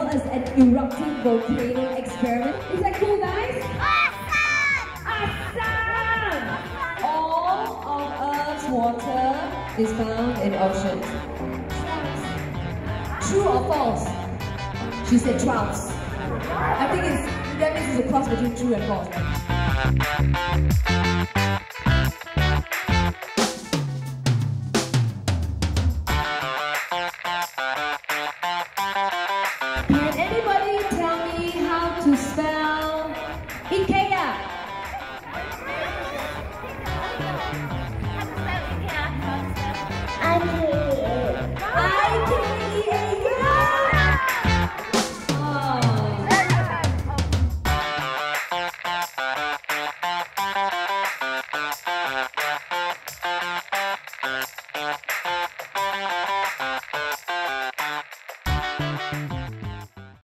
well as an erupting volcano experiment. Is that cool, guys? Awesome! All of Earth's water is found in oceans. True or false? She said trouts. I think that means it's a cross between true and false. Can anybody tell me how to spell IKEA? IKEA.